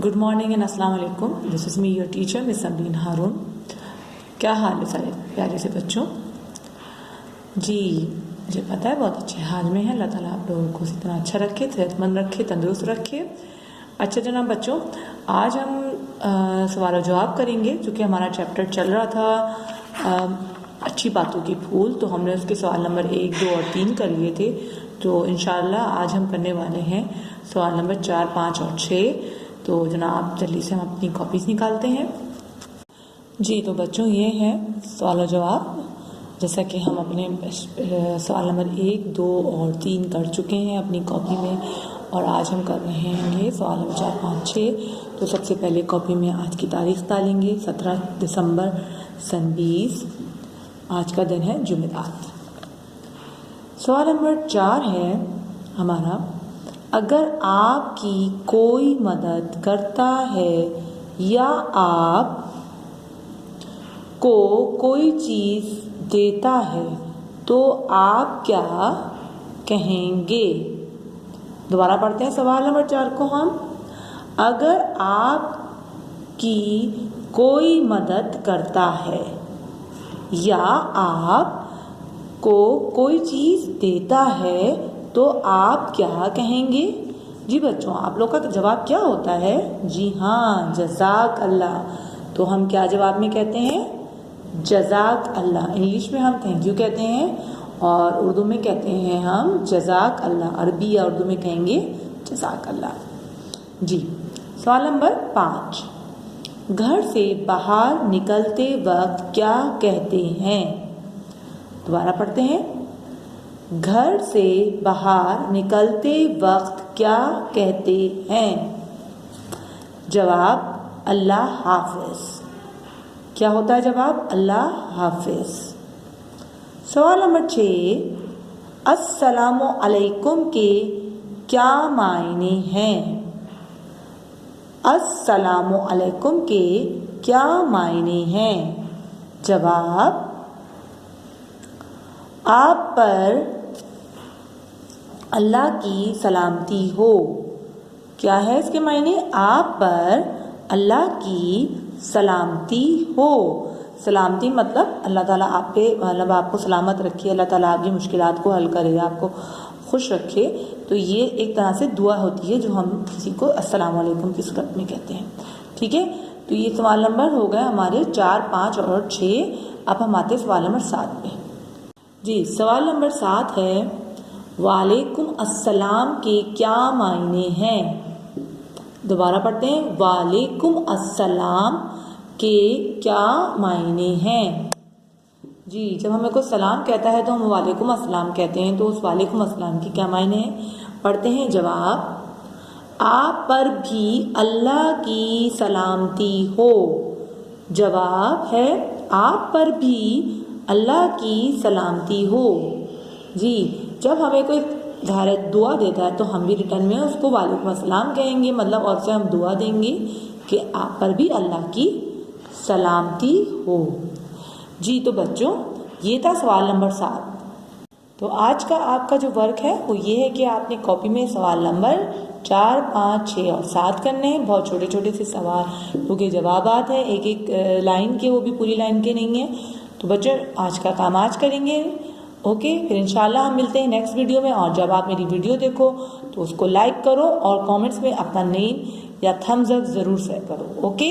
Good morning and अस्सलाम वालेकुम। This is me your teacher miss Samreen Haroon. क्या हाल है सारे प्यारे से बच्चों? जी मुझे पता है बहुत अच्छे हाल में है। अल्लाह ताला आप लोगों को इतना अच्छा रखे, सेहतमंद रखे, तंदुरुस्त रखे। अच्छा जनाब बच्चों, आज हम सवाल जवाब करेंगे। चूँकि हमारा चैप्टर चल रहा था अच्छी बातों के फूल, तो हमने उसके सवाल नंबर 1, 2 और 3 कर लिए थे। तो इंशाअल्लाह आज हम करने वाले हैं सवाल नंबर 4, 5 और 6। तो जनाब जल्दी से हम अपनी कॉपीज़ निकालते हैं। जी तो बच्चों ये है सवाल जवाब। जैसा कि हम अपने सवाल नंबर 1, 2 और 3 कर चुके हैं अपनी कॉपी में, और आज हम कर रहे हैं सवाल नंबर 4, 5, 6। तो सबसे पहले कॉपी में आज की तारीख डालेंगे 17 दिसंबर सन 20। आज का दिन है जुमेरात। सवाल नंबर 4 है हमारा, अगर आपकी कोई मदद करता है या आप को कोई चीज़ देता है तो आप क्या कहेंगे? दोबारा पढ़ते हैं सवाल नंबर 4 को हम। अगर आपकी कोई मदद करता है या आप को कोई चीज़ देता है तो आप क्या कहेंगे? जी बच्चों, आप लोग का जवाब क्या होता है? जी हाँ, जज़ाक अल्लाह। तो हम क्या जवाब में कहते हैं? जज़ाक अल्लाह। इंग्लिश में हम थैंक यू कहते हैं और उर्दू में कहते हैं हम जज़ाक अल्लाह। अरबी या उर्दू में कहेंगे जज़ाक अल्लाह। जी सवाल नंबर 5, घर से बाहर निकलते वक्त क्या कहते हैं? दोबारा पढ़ते हैं। घर से बाहर निकलते वक्त क्या कहते हैं? जवाब अल्लाह हाफिज। क्या होता है जवाब? अल्लाह हाफिज। सवाल नंबर 6, अस्सलामु अलैकुम के क्या मायने हैं? अस्सलामु अलैकुम के क्या मायने हैं? जवाब आप पर अल्लाह की सलामती हो। क्या है इसके मायने? आप पर अल्लाह की सलामती हो। सलामती मतलब अल्लाह ताला आप पे मतलब आपको सलामत रखे, अल्लाह ताला आपकी मुश्किलात को हल करे, आपको खुश रखे। तो ये एक तरह से दुआ होती है जो हम किसी को अस्सलाम वालेकुम की सूरत में कहते हैं। ठीक है, तो ये सवाल नंबर हो गए हमारे 4, 5 और 6। अब हम आते हैं सवाल नंबर 7 पे। जी सवाल नंबर 7 है, वालेकुम अस्सलाम के क्या मायने हैं? दोबारा पढ़ते हैं। वालेकुम अस्सलाम के क्या मायने हैं? जी जब हमें कोई सलाम कहता है तो हम वालेकुम अस्सलाम कहते हैं। तो उस वालेकुम अस्सलाम के क्या मायने हैं? पढ़ते हैं। जवाब आप पर भी अल्लाह की सलामती हो। जवाब है आप पर भी अल्लाह की सलामती हो। जी जब हमें कोई दुआ देता है तो हम भी रिटर्न में उसको वालेकुम अस्सलाम कहेंगे, मतलब और से हम दुआ देंगे कि आप पर भी अल्लाह की सलामती हो। जी तो बच्चों ये था सवाल नंबर 7। तो आज का आपका जो वर्क है वो ये है कि आपने कॉपी में सवाल नंबर 4, 5, 6 और 7 करने हैं। बहुत छोटे छोटे से सवाल के जवाबात हैं, एक एक लाइन के, वो भी पूरी लाइन के नहीं है। तो बच्चों आज का काम आज करेंगे। ओके, फिर इंशाल्लाह हम मिलते हैं नेक्स्ट वीडियो में। और जब आप मेरी वीडियो देखो तो उसको लाइक करो और कमेंट्स में अपना नेम या थम्स अप ज़रूर शेयर करो। ओके,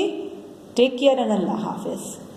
टेक केयर एंड अल्लाह हाफिज़।